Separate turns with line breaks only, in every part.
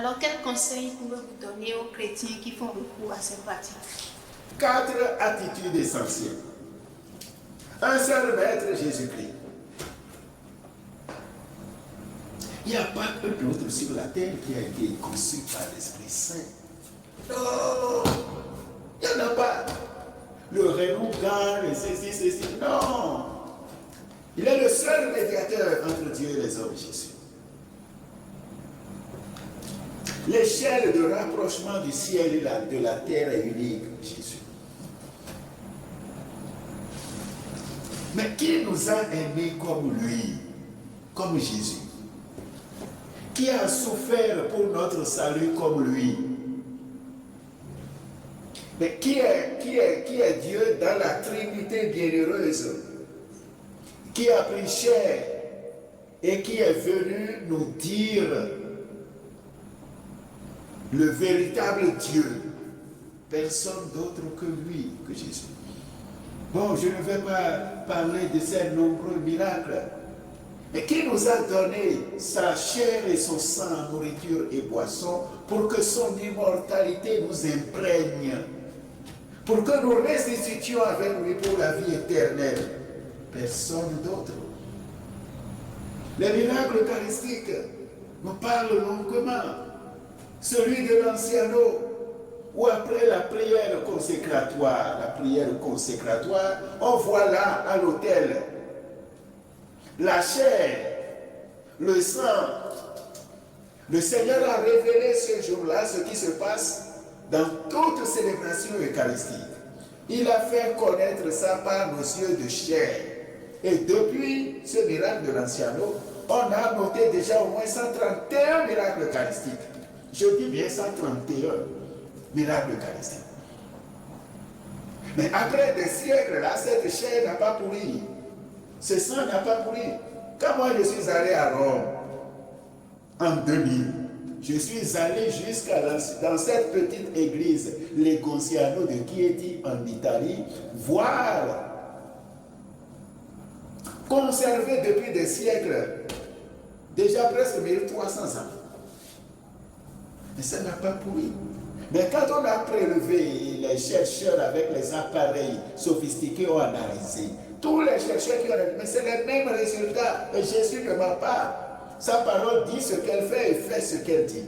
Alors, quel conseil pouvez-vous donner aux chrétiens qui font recours à cette pratique?
4 attitudes essentielles. Un seul maître, Jésus-Christ. Il n'y a pas un autre sur la terre qui a été conçu par l'Esprit Saint. Non, il n'y en a pas. Le renouveau, le ceci. Non. Il est le seul médiateur entre Dieu et les hommes, Jésus. L'échelle de rapprochement du ciel et de la terre est unique, Jésus. Mais qui nous a aimés comme lui, comme Jésus? Qui a souffert pour notre salut comme lui? Mais qui est Dieu dans la Trinité bienheureuse? Qui a pris chair et qui est venu nous dire le véritable Dieu? Personne d'autre que lui, que Jésus. Bon, je ne vais pas parler de ces nombreux miracles, mais qui nous a donné sa chair et son sang, nourriture et boisson, pour que son immortalité nous imprègne, pour que nous ressuscitions avec lui pour la vie éternelle. Personne d'autre. Les miracles eucharistiques nous parlent longuement. Celui de l'anciano, ou après la prière consécratoire, on voit là à l'autel la chair, le sang. Le Seigneur a révélé ce jour-là ce qui se passe dans toute célébration eucharistique. Il a fait connaître ça par nos yeux de chair. Et depuis ce miracle de l'anciano, on a noté déjà au moins 131 miracles eucharistiques. Je dis bien 131 miracles eucharistiques. Mais après des siècles, là, cette chair n'a pas pourri. Ce sang n'a pas pourri. Quand moi je suis allé à Rome, en 2000, je suis allé jusqu'à dans cette petite église, les Gonziano de Chieti, en Italie, voir, conservé depuis des siècles, déjà presque 1300 ans. Mais ça n'a pas pourri. Mais quand on a prélevé, les chercheurs avec les appareils sophistiqués ont analysé, tous les chercheurs qui ont analysé, mais c'est les mêmes résultats. Et Jésus ne ment pas. Sa parole dit ce qu'elle fait et fait ce qu'elle dit.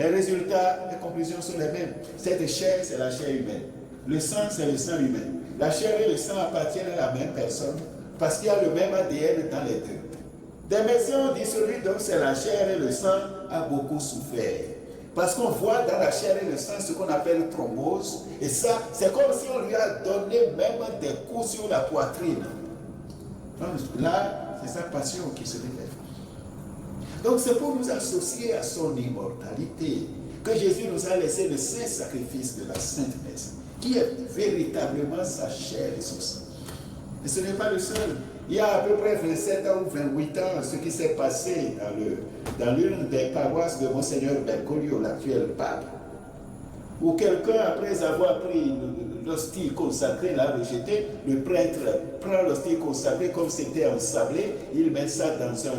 Les résultats, les conclusions sont les mêmes. Cette chair, c'est la chair humaine. Le sang, c'est le sang humain. La chair et le sang appartiennent à la même personne parce qu'il y a le même ADN dans les deux. Des médecins ont dit celui dont c'est la chair et le sang a beaucoup souffert. Parce qu'on voit dans la chair et le sang ce qu'on appelle thrombose. Et ça, c'est comme si on lui a donné même des coups sur la poitrine. Donc là, c'est sa passion qui se révèle. Donc c'est pour nous associer à son immortalité que Jésus nous a laissé le saint sacrifice de la Sainte Messe, qui est véritablement sa chair et son sang. Et ce n'est pas le seul. Il y a à peu près 27 ans ou 28 ans, ce qui s'est passé dans l'une des paroisses de Monseigneur Bergoglio, l'actuel pape, où quelqu'un, après avoir pris l'hostie consacrée, l'a rejeté, le prêtre prend l'hostie consacrée comme c'était ensablé, il met ça dans un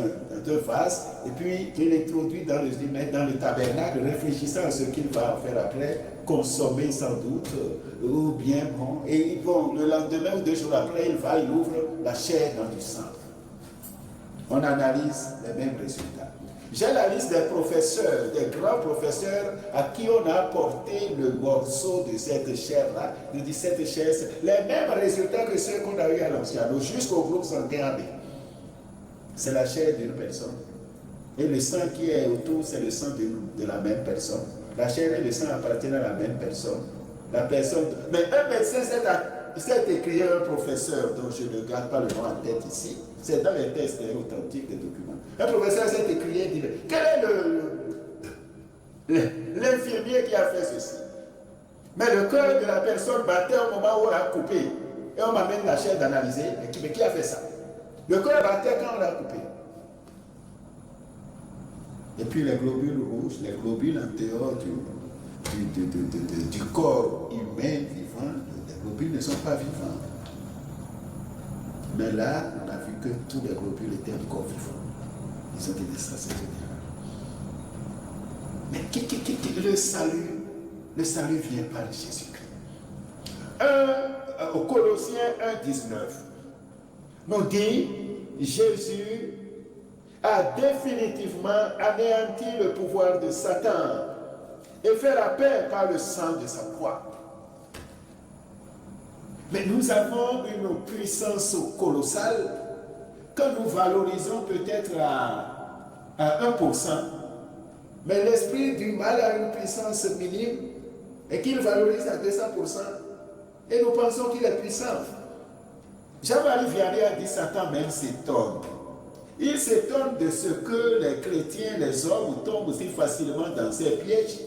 vase, et puis il l'introduit dans le tabernacle, réfléchissant à ce qu'il va en faire après, consommer sans doute, ou bien bon, et bon, le lendemain ou 2 jours après, il ouvre la chair dans du sang. On analyse les mêmes résultats. J'ai la liste des professeurs, des grands professeurs à qui on a apporté le morceau de cette chair-là. Je dis cette chair, c'est les mêmes résultats que ceux qu'on a eu à l'anciano, jusqu'au groupe sanguin B. C'est la chair d'une personne. Et le sang qui est autour, c'est le sang de la même personne. La chair et le sang appartiennent à la même personne. La personne. Mais un médecin s'est écrit un professeur dont je ne garde pas le nom en tête ici. C'est dans les textes authentiques des documents. Un professeur s'est écrit et dit, quel est l'infirmier qui a fait ceci? Mais le cœur de la personne battait au moment où on l'a coupé. Et on m'amène la chair d'analyser. Mais qui a fait ça? Le cœur battait quand on l'a coupé. Et puis les globules rouges, les globules antérieurs du corps humain vivant, les globules ne sont pas vivants. Mais là, on a vu que tous les globules étaient encore vivants. Ils ont été extraordinaires. Mais le salut vient par Jésus-Christ. Au Colossiens 1,19, nous dit, Jésus a définitivement anéanti le pouvoir de Satan et fait la paix par le sang de sa croix. Mais nous avons une puissance colossale que nous valorisons peut-être à 1%, mais l'esprit du mal a une puissance minime et qu'il valorise à 200%, et nous pensons qu'il est puissant. Jean-Marie Vianney a dit Satan même s'étonne. Il s'étonne de ce que les chrétiens, les hommes tombent aussi facilement dans ces pièges,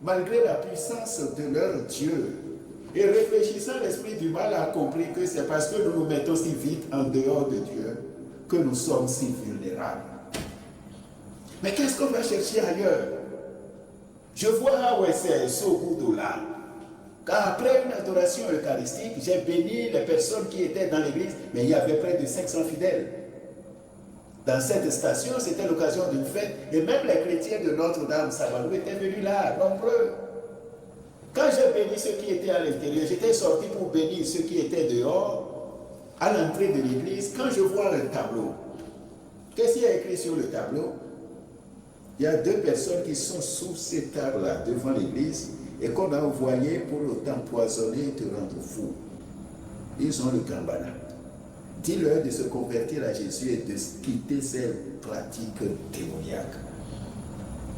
malgré la puissance de leur Dieu. Et réfléchissant, l'esprit du mal a compris que c'est parce que nous nous mettons si vite en dehors de Dieu que nous sommes si vulnérables. Mais qu'est-ce qu'on va chercher ailleurs? Je vois c'est Sogudola. Car après une adoration eucharistique, j'ai béni les personnes qui étaient dans l'église, mais il y avait près de 500 fidèles. Dans cette station, c'était l'occasion d'une fête, et même les chrétiens de Notre-Dame Savalou étaient venus là, nombreux. Quand j'ai béni ceux qui étaient à l'intérieur, j'étais sorti pour bénir ceux qui étaient dehors, à l'entrée de l'église. Quand je vois le tableau, qu'est-ce qu'il y a écrit sur le tableau? Il y a 2 personnes qui sont sous cet arbre-là, devant l'église, et qu'on a envoyé pour t'empoisonner et te rendre fou. Ils ont le gambana. Dis-leur de se convertir à Jésus et de quitter ces pratiques démoniaques.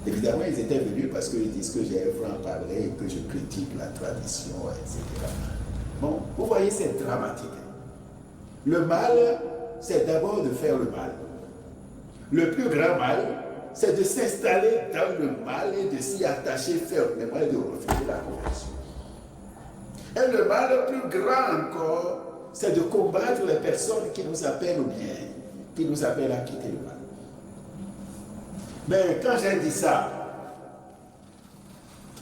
Évidemment, ils étaient venus parce qu'ils disent que j'ai un franc-parler et que je critique la tradition, etc. Bon, vous voyez, c'est dramatique. Le mal, c'est d'abord de faire le mal. Le plus grand mal, c'est de s'installer dans le mal et de s'y attacher fermement et de refuser la conversion. Et le mal le plus grand encore, c'est de combattre les personnes qui nous appellent au bien, qui nous appellent à quitter le mal. Mais quand j'ai dit ça,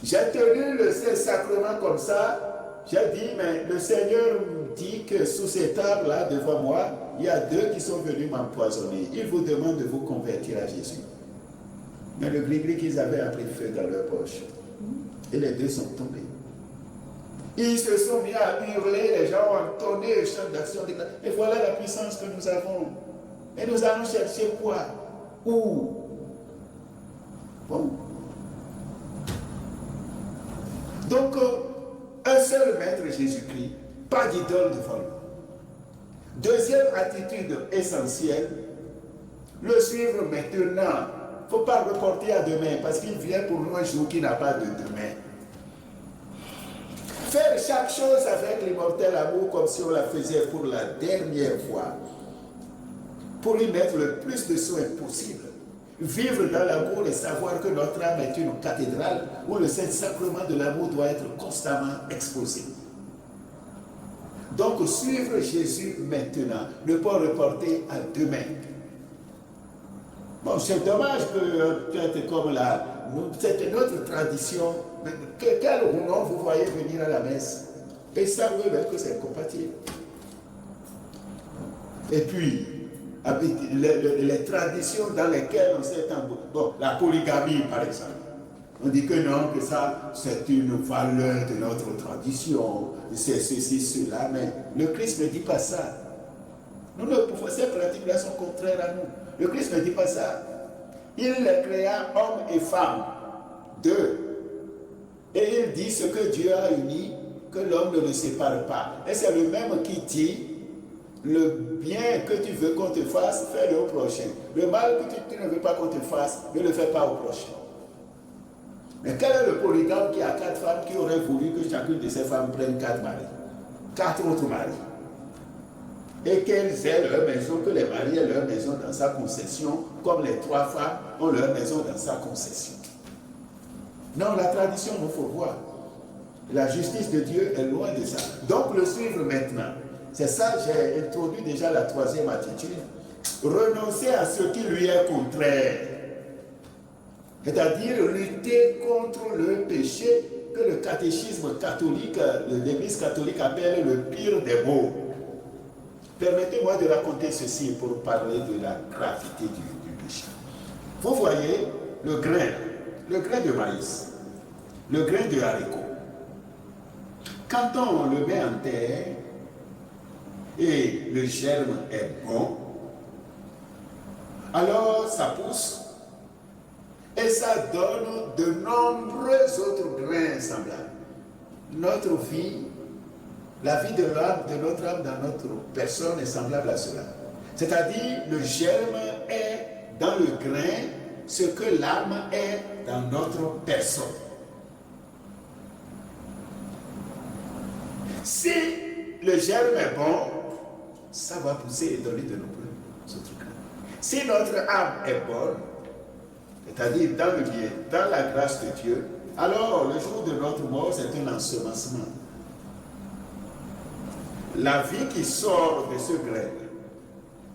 j'ai tenu le Saint-Sacrement comme ça, j'ai dit, mais le Seigneur me dit que sous cet arbre-là, devant moi, il y a 2 qui sont venus m'empoisonner. Ils vous demandent de vous convertir à Jésus. Mais le gris-gris qu'ils avaient a pris feu dans leur poche. Et les 2 sont tombés. Ils se sont mis à hurler, les gens ont entonné le chant d'action. Et voilà la puissance que nous avons. Et nous allons chercher quoi? Où? Bon. Donc, un seul maître Jésus-Christ, pas d'idole devant lui. Deuxième attitude essentielle, le suivre maintenant. Il ne faut pas reporter à demain, parce qu'il vient pour nous un jour qui n'a pas de demain. Faire chaque chose avec l'immortel amour comme si on la faisait pour la dernière fois. Pour y mettre le plus de soins possible. Vivre dans l'amour et savoir que notre âme est une cathédrale où le Saint-Sacrement de l'amour doit être constamment exposé. Donc suivre Jésus maintenant, ne pas reporter à demain. Bon, c'est dommage que peut-être comme c'est notre tradition. Quel nom vous voyez venir à la messe? Et ça, oui, que c'est compatible. Et puis, avec les traditions dans lesquelles on s'est embourbé. Bon, la polygamie, par exemple. On dit que non, que ça, c'est une valeur de notre tradition, c'est ceci, cela, mais le Christ ne dit pas ça. Nous ne pouvons, ces pratiques-là sont contraires à nous. Le Christ ne dit pas ça. Il les créa hommes et femmes, 2. Et il dit ce que Dieu a uni, que l'homme ne le sépare pas. Et c'est le même qui dit, le bien que tu veux qu'on te fasse, fais-le au prochain. Le mal que tu ne veux pas qu'on te fasse, ne le fais pas au prochain. Mais quel est le polygame qui a 4 femmes qui aurait voulu que chacune de ces femmes prenne 4 maris, 4 autres maris, et qu'elles aient leur maison, que les maris aient leur maison dans sa concession, comme les 3 femmes ont leur maison dans sa concession. Non, la tradition, il faut voir. La justice de Dieu est loin de ça. Donc, le suivre maintenant. C'est ça, j'ai introduit déjà la 3e attitude. Renoncer à ce qui lui est contraire. C'est-à-dire lutter contre le péché que le catéchisme catholique, l'Église catholique appelle le pire des maux. Permettez-moi de raconter ceci pour parler de la gravité du péché. Vous voyez le grain. le grain de maïs, le grain de haricot, quand on le met en terre et le germe est bon, alors ça pousse et ça donne de nombreux autres grains semblables. Notre vie, la vie de l'âme, de notre âme dans notre personne est semblable à cela. C'est-à-dire, le germe est dans le grain ce que l'âme est dans notre personne. Si le germe est bon, ça va pousser et donner de nombreux autres grains. Si notre âme est bonne, c'est-à-dire dans le bien, dans la grâce de Dieu, alors le jour de notre mort, c'est un ensemencement. La vie qui sort de ce grain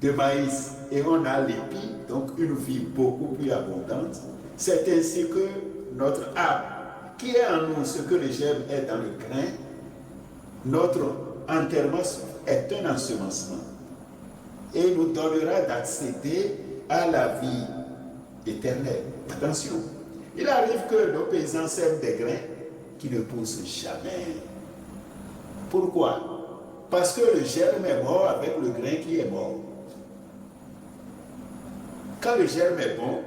de maïs, et on a l'épi, donc une vie beaucoup plus abondante, c'est ainsi que notre âme, qui est en nous ce que le germe est dans le grain, notre enterrement est un ensemencement et nous donnera d'accéder à la vie éternelle. Attention, il arrive que nos paysans sèment des grains qui ne poussent jamais. Pourquoi? Parce que le germe est mort avec le grain qui est mort. Quand le germe est bon,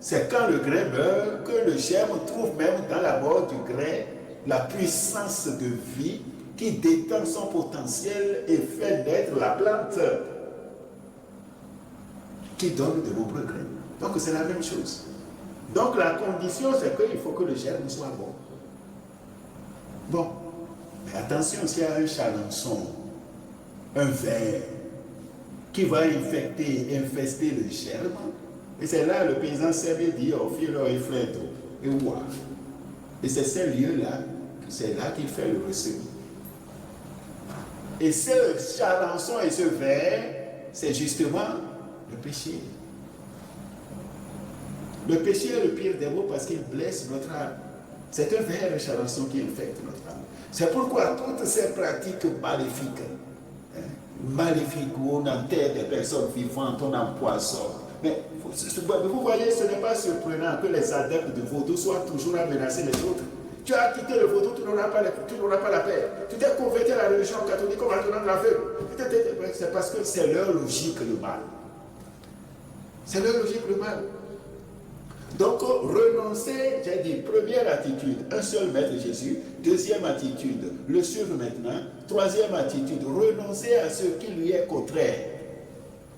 c'est quand le grain meurt que le germe trouve même dans la mort du grain la puissance de vie qui détend son potentiel et fait naître la plante qui donne de nombreux grains. Donc c'est la même chose. Donc la condition, c'est qu'il faut que le germe soit bon. Bon, mais attention, s'il y a un chalençon, un ver qui va infester le germe, et c'est là le paysan sème et dit, oh, filo et fleto, et ouah. Et c'est ce lieu-là, c'est là qu'il fait le ressemis. Et ce chalençon et ce ver, c'est justement le péché. Le péché est le pire des maux parce qu'il blesse notre âme. C'est un ver, le chalençon qui infecte notre âme. C'est pourquoi toutes ces pratiques maléfiques, où on enterre des personnes vivantes, on empoisonne. Mais vous voyez, ce n'est pas surprenant que les adeptes de vaudou soient toujours à menacer les autres. Tu as quitté le vaudou, tu n'auras pas la paix. Tu t'es converti à la religion catholique comme en tenant de la feu. C'est parce que c'est leur logique le mal. C'est leur logique le mal. Donc, renoncer, j'ai dit, première attitude, un seul maître Jésus. Deuxième attitude, le suivre maintenant. Troisième attitude, renoncer à ce qui lui est contraire.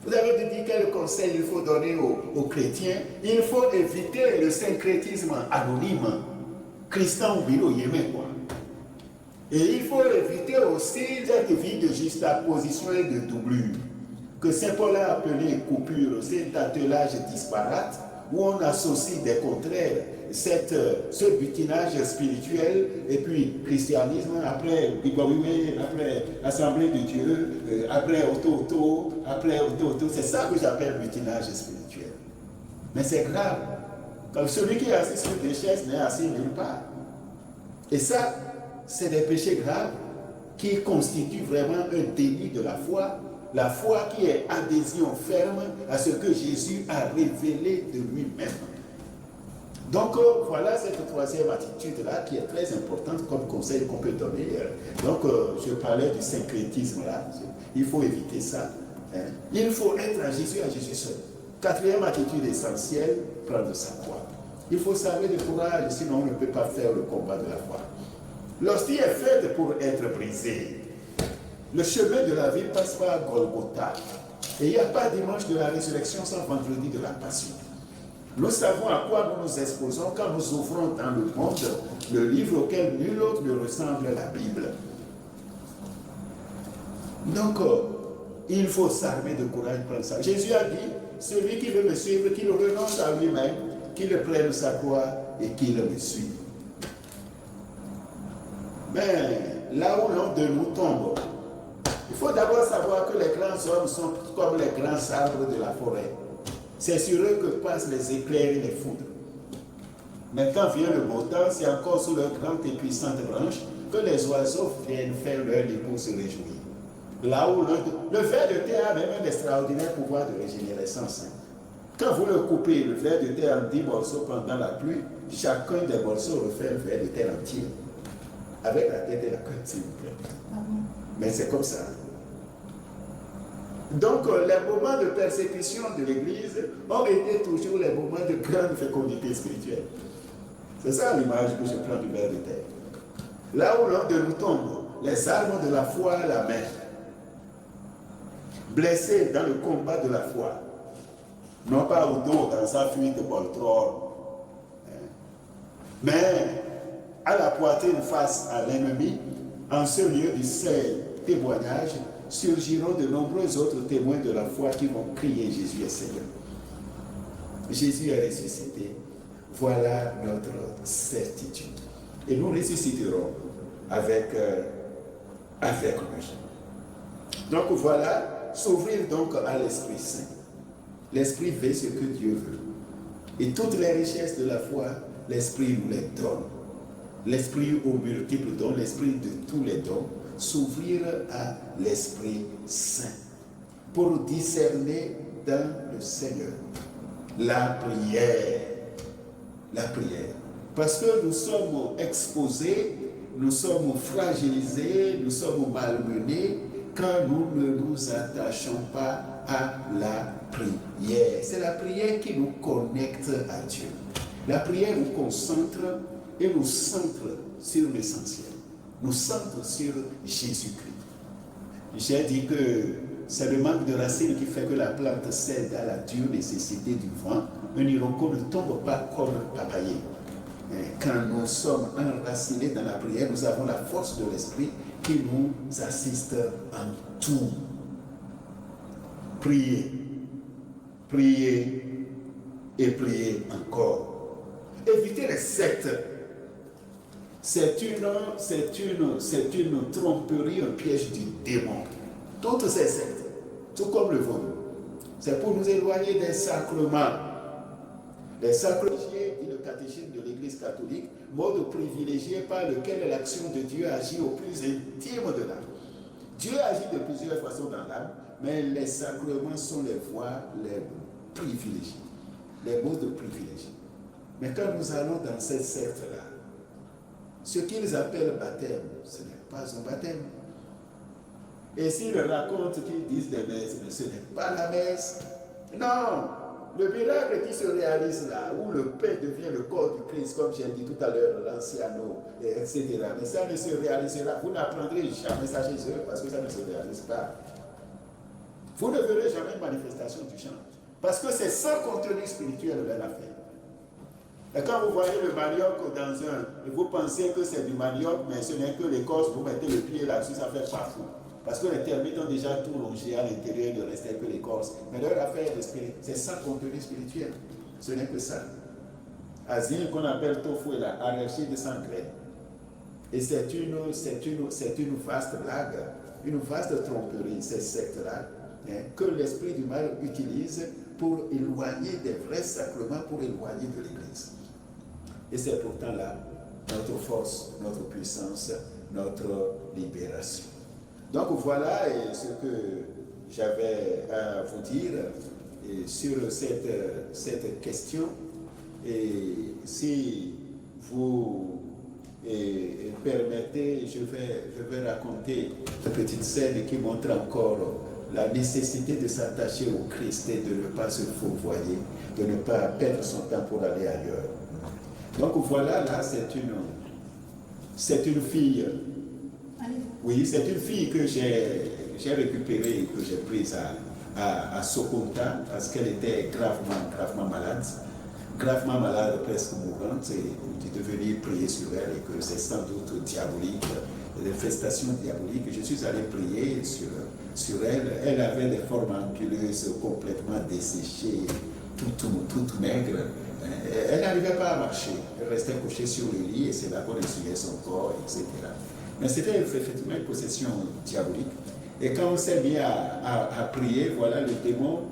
Vous avez dit quel conseil il faut donner aux chrétiens? Il faut éviter le syncrétisme anonyme, Christian Bilo Yémen, quoi. Et il faut éviter aussi cette vie de juxtaposition et de doublure, que Saint Paul a appelé coupure, cet attelage disparate, où on associe des contraires, ce butinage spirituel, et puis christianisme, après après Assemblée de Dieu, après auto, c'est ça que j'appelle butinage spirituel. Mais c'est grave, comme celui qui est assis sur des chaises n'est assis nulle part. Et ça, c'est des péchés graves qui constituent vraiment un délit de la foi qui est adhésion ferme à ce que Jésus a révélé de lui-même. Donc voilà cette troisième attitude-là qui est très importante comme conseil qu'on peut donner. Donc je parlais du syncrétisme-là, il faut éviter ça. Il faut être à Jésus seul. Quatrième attitude essentielle, prendre sa croix. Il faut s'armer de courage, sinon on ne peut pas faire le combat de la foi. L'hostie est faite pour être brisée. Le chemin de la vie passe par Golgotha. Et il n'y a pas dimanche de la résurrection sans vendredi de la passion. Nous savons à quoi nous nous exposons quand nous ouvrons dans le monde le livre auquel nul autre ne ressemble à la Bible. Donc, il faut s'armer de courage pour ça. Jésus a dit, celui qui veut me suivre, qu'il renonce à lui-même, qu'il prenne sa croix et qu'il me suive. Mais là où l'un de nous tombe, il faut d'abord savoir que les grands hommes sont comme les grands arbres de la forêt. C'est sur eux que passent les éclairs et les foudres. Mais quand vient le beau temps, c'est encore sous leurs grandes et puissantes branches que les oiseaux viennent faire leur nid pour se réjouir. Là où le ver de terre a même un extraordinaire pouvoir de régénérescence. Quand vous le coupez, le ver de terre en 10 morceaux pendant la pluie, chacun des morceaux refait le ver de terre entier. Avec la tête et la queue, s'il vous plaît. Mais c'est comme ça. Donc, les moments de persécution de l'Église ont été toujours les moments de grande fécondité spirituelle. C'est ça l'image que je prends du ver de terre. Là où l'un de nous tombe, les armes de la foi à la main, blessé dans le combat de la foi, non pas au dos dans sa fuite de Boltror, mais à la poitrine face à l'ennemi, en ce lieu du seul témoignage, surgiront de nombreux autres témoins de la foi qui vont crier Jésus est Seigneur. Jésus est ressuscité. Voilà notre certitude. Et nous ressusciterons avec lui. Donc voilà, s'ouvrir donc à l'Esprit Saint. L'Esprit veut ce que Dieu veut. Et toutes les richesses de la foi, l'Esprit nous les donne. L'Esprit aux multiples dons, l'Esprit de tous les dons, s'ouvrir à l'Esprit Saint pour discerner dans le Seigneur la prière. La prière. Parce que nous sommes exposés, nous sommes fragilisés, nous sommes malmenés quand nous ne nous attachons pas à la prière. C'est la prière qui nous connecte à Dieu. La prière nous concentre et nous centre sur l'essentiel. Nous centre sur Jésus-Christ. J'ai dit que c'est le manque de racines qui fait que la plante cède à la dure nécessité du vent. Un hiroko ne tombe pas comme papayer. Quand nous sommes enracinés dans la prière, nous avons la force de l'Esprit qui nous assiste en tout. Priez, priez et priez encore. Évitez les sectes. C'est une tromperie, un piège du démon. Toutes ces sectes, tout comme le vôtre, c'est pour nous éloigner des sacrements. Les sacrements, dit le catéchisme de l'Église catholique, mode privilégié par lequel l'action de Dieu agit au plus intime de l'âme. Dieu agit de plusieurs façons dans l'âme, mais les sacrements sont les voies les privilégiées, les modes privilégiés. Mais quand nous allons dans cette secte-là, ce qu'ils appellent baptême, ce n'est pas un baptême. Et s'ils racontent qu'ils disent des messes, mais ce n'est pas la messe. Non, le miracle qui se réalise là, où le pain devient le corps du Christ, comme j'ai dit tout à l'heure, l'anciano, etc. Mais ça ne se réalisera. Vous n'apprendrez jamais ça chez eux parce que ça ne se réalise pas. Vous ne verrez jamais une manifestation du chant. Parce que c'est sans contenu spirituel de l'affaire. Et quand vous voyez le manioc dans et vous pensez que c'est du manioc, mais ce n'est que l'écorce, vous mettez le pied là-dessus, ça fait partout. Parce que les termites ont déjà tout rongé à l'intérieur, il ne restait que l'écorce. Mais leur affaire de spirit, c'est sans contenu spirituel. Ce n'est que ça. Asile qu'on appelle tofu là, arachide de 100 graines. Et c'est une vaste blague, une vaste tromperie, ces sectes-là, que l'esprit du mal utilise pour éloigner des vrais sacrements, pour éloigner de l'Église. Et c'est pourtant là notre force, notre puissance, notre libération. Donc voilà ce que j'avais à vous dire sur cette question. Et si vous permettez, je vais raconter une petite scène qui montre encore la nécessité de s'attacher au Christ et de ne pas se fourvoyer, de ne pas perdre son temps pour aller ailleurs. Donc voilà, là, c'est une fille. Oui, c'est une fille que j'ai récupérée, que j'ai prise à Sokonta, parce qu'elle était gravement malade. Gravement malade, presque mourante, et j'ai devenu prier sur elle, et que c'est sans doute diabolique, l'infestation diabolique. Je suis allé prier sur elle. Elle avait des formes ampuleuses complètement desséchées, toute maigre. Elle n'arrivait pas à marcher. Elle restait couchée sur le lit et c'est là qu'on essuyait son corps, etc. Mais c'était effectivement une possession diabolique. Et quand on s'est mis à prier, voilà le démon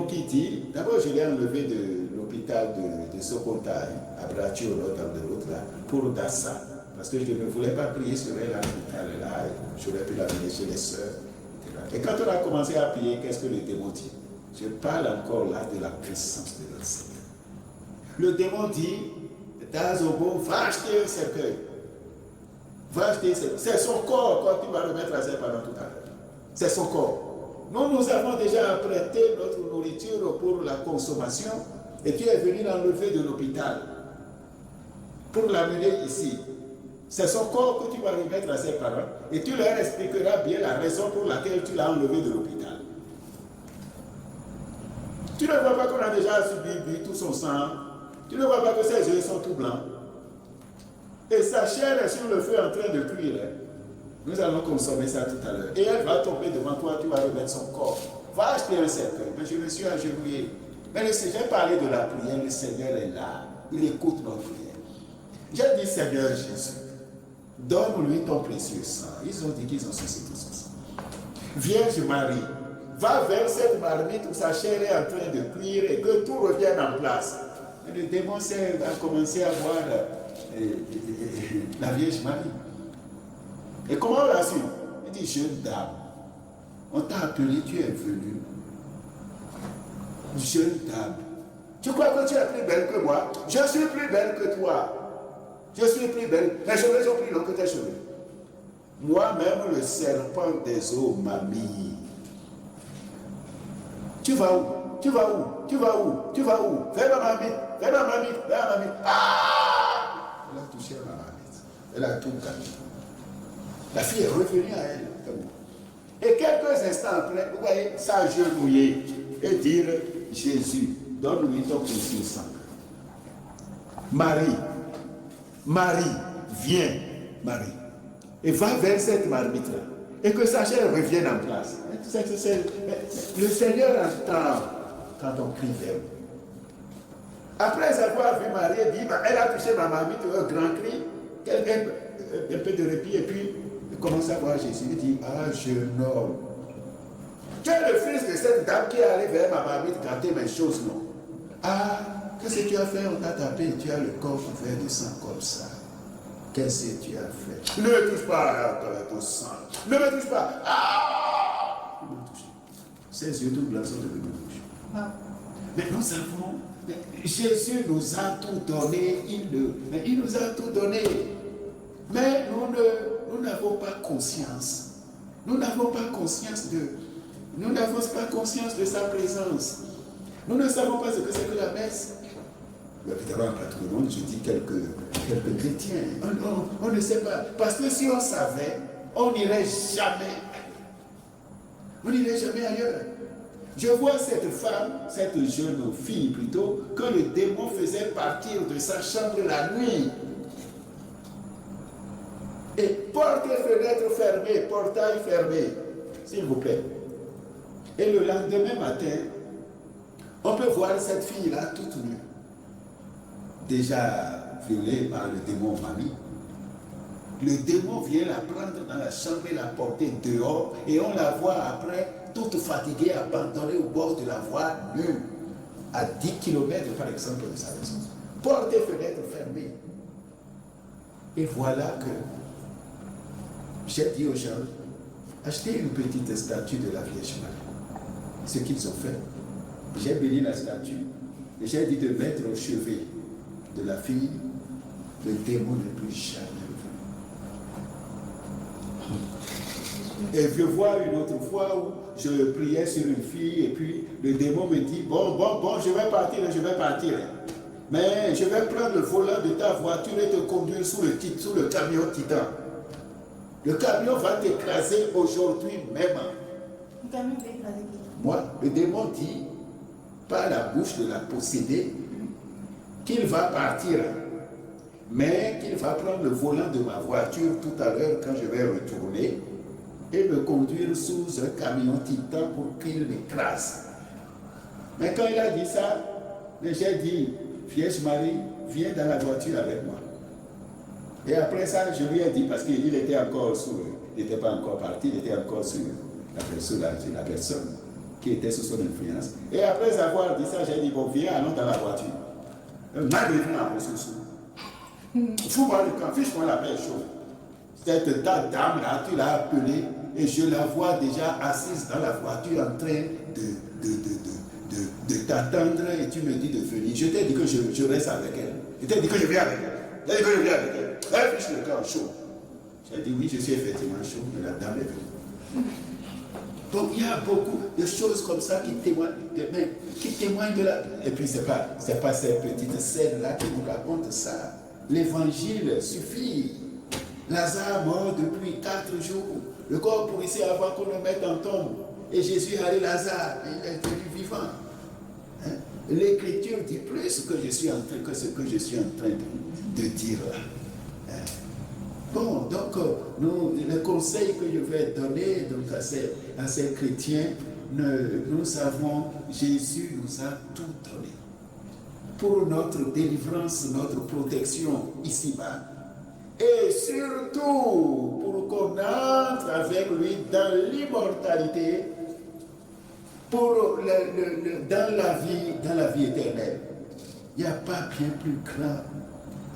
qui dit, d'abord je l'ai enlevé de l'hôpital de Sokonta, à Braccio, dans de l'autre là, pour Dassa. Parce que je ne voulais pas prier sur elle à l'hôpital là, j'aurais pu la mener chez les sœurs. Et quand on a commencé à prier, qu'est-ce que le démon dit? Je parle encore là de la puissance de notre Seigneur. Le démon dit, Dazobo, va acheter un cercueil. Va acheter un cercueil. C'est son corps quand tu vas le mettre à ses parents tout à l'heure. C'est son corps. Nous avons déjà apprêté notre nourriture pour la consommation et tu es venu l'enlever de l'hôpital pour l'amener ici. C'est son corps que tu vas remettre à ses parents et tu leur expliqueras bien la raison pour laquelle tu l'as enlevé de l'hôpital. Tu ne vois pas qu'on a déjà subi tout son sang. Tu ne vois pas que ses yeux sont tout blancs. Et sa chair est sur le feu en train de cuire. Nous allons consommer ça tout à l'heure. Et elle va tomber devant toi, tu vas remettre son corps. Va acheter un cercueil. Mais je me suis agenouillé. Mais j'ai parlé de la prière, le Seigneur est là. Il écoute notre prière. J'ai dit, Seigneur Jésus, donne-lui ton précieux sang. Ils ont dit qu'ils ont ceci tout son sang. Vierge Marie, va vers cette marmite où sa chair est en train de cuire et que tout revienne en place. Et le démon a commencé à voir la Vierge Marie. Et comment on l'a su? Il dit, jeune dame, on t'a appelé, tu es venue. Jeune dame, tu crois que tu es plus belle que moi? Je suis plus belle que toi. Je suis plus belle. Mes cheveux sont plus longs que tes cheveux. Moi-même, le serpent des eaux m'a mis. Tu vas où? Tu vas où? Tu vas où? Tu vas où? Fais ma mamie. Fais ma mamie. Fais ma mamie. Ah! Elle a touché ma mamie. Elle a tout gagné. La fille est revenue à elle. Et quelques instants après, vous voyez, s'agenouiller et dire, Jésus, donne-lui ton précieux sang. Marie, viens, Marie, et va vers cette marmite-là, et que sa chair revienne en place. Le Seigneur entend quand on crie vers lui. Après avoir vu Marie, elle a touché ma marmite, un grand cri, un peu de répit, et puis il commence à voir Jésus. Il dit, ah, jeune homme, tu es le fils de cette dame qui est allée vers ma marmite gratter mes choses, non? Ah, qu'est-ce que tu as fait? On t'a tapé et tu as le corps couvert de sang comme ça. Qu'est-ce que tu as fait? Ne me touche pas à ton sang. Ne me touche pas. Ah! Il m'a touché. Ses yeux tout blancs sont devenus rouges. Mais nous savons, Jésus nous a tout donné. Il nous a tout donné. Mais nous n'avons pas conscience. Nous n'avons pas conscience de sa présence. Nous ne savons pas ce que c'est que la messe. Mais évidemment, pas tout le monde, je dis quelques chrétiens. On ne sait pas. Parce que si on savait, on n'irait jamais. On n'irait jamais ailleurs. Je vois cette femme, cette jeune fille plutôt, que le démon faisait partir de sa chambre la nuit. Et porte et fenêtre fermées, portail fermé, s'il vous plaît. Et le lendemain matin, on peut voir cette fille-là toute nue, déjà violée par le démon mamie. Le démon vient la prendre dans la chambre et la porter dehors, et on la voit après, toute fatiguée, abandonnée au bord de la voie, nue, à 10 km par exemple de sa maison. Porte et fenêtre fermées. Et voilà que j'ai dit aux gens, achetez une petite statue de la Vierge Marie. Ce qu'ils ont fait. J'ai béni la statue et j'ai dit de mettre au chevet de la fille, le démon ne peut jamais revenir. Et je vois une autre fois où je priais sur une fille et puis le démon me dit, bon, je vais partir. Mais je vais prendre le volant de ta voiture et te conduire sous le camion Titan. Le camion va t'écraser aujourd'hui même.
Le camion va écraser qui?
Moi, le démon dit, par la bouche de la possédée, qu'il va partir, mais qu'il va prendre le volant de ma voiture tout à l'heure quand je vais retourner et me conduire sous un camion Titan pour qu'il m'écrase. Mais quand il a dit ça, j'ai dit, Vierge Marie, viens dans la voiture avec moi. Et après ça, je lui ai dit, parce qu'il était encore il n'était pas encore parti, il était encore sur la personne qui était sous son influence. Et après avoir dit ça, j'ai dit, bon, viens, allons dans la voiture. Fous-moi le camp, fiche-moi la belle chose. Cette dame-là, tu l'as appelée et je la vois déjà assise dans la voiture en train de t'attendre et tu me dis de venir. Je t'ai dit que je reste avec elle. Je t'ai dit que je viens avec elle. Je t'ai dit que je viens avec elle. Elle fiche le cœur chaud. J'ai dit oui, je suis effectivement chaud, mais la dame est venue. Donc il y a beaucoup de choses comme ça qui témoignent de la... Et puis c'est pas ces petites scènes-là qui nous racontent ça. L'évangile suffit. Lazare mort depuis 4 jours. Le corps pourrissait avant qu'on le mette en tombe. Et Jésus a dit Lazare, il est devenu vivant. Hein? L'Écriture dit plus que ce que je suis en train de dire là. Hein? Bon, donc, le conseil que je vais donner donc, à ces chrétiens, nous savons, Jésus nous a tout donné. Pour notre délivrance, notre protection ici-bas. Et surtout, pour qu'on entre avec lui dans l'immortalité, dans la vie éternelle. Il n'y a pas bien plus grand.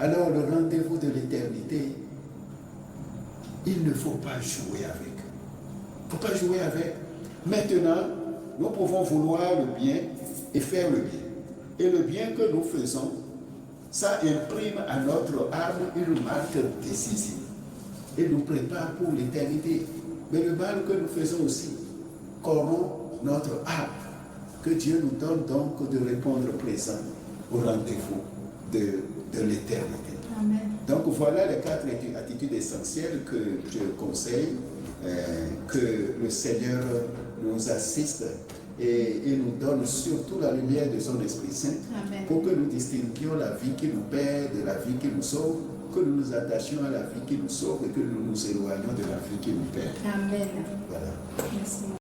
Alors, le rendez-vous de l'éternité, il ne faut pas jouer avec. Il ne faut pas jouer avec. Maintenant, nous pouvons vouloir le bien et faire le bien. Et le bien que nous faisons, ça imprime à notre âme une marque décisive et nous prépare pour l'éternité. Mais le mal que nous faisons aussi corrompt notre âme. Que Dieu nous donne donc de répondre présent au rendez-vous de l'éternité.
Amen.
Donc voilà les 4 attitudes essentielles que je conseille, que le Seigneur nous assiste et nous donne surtout la lumière de son Esprit Saint. Amen. Pour que nous distinguions la vie qui nous perd de la vie qui nous sauve, que nous nous attachions à la vie qui nous sauve et que nous nous éloignions de la vie qui nous perd.
Amen.
Voilà.
Merci.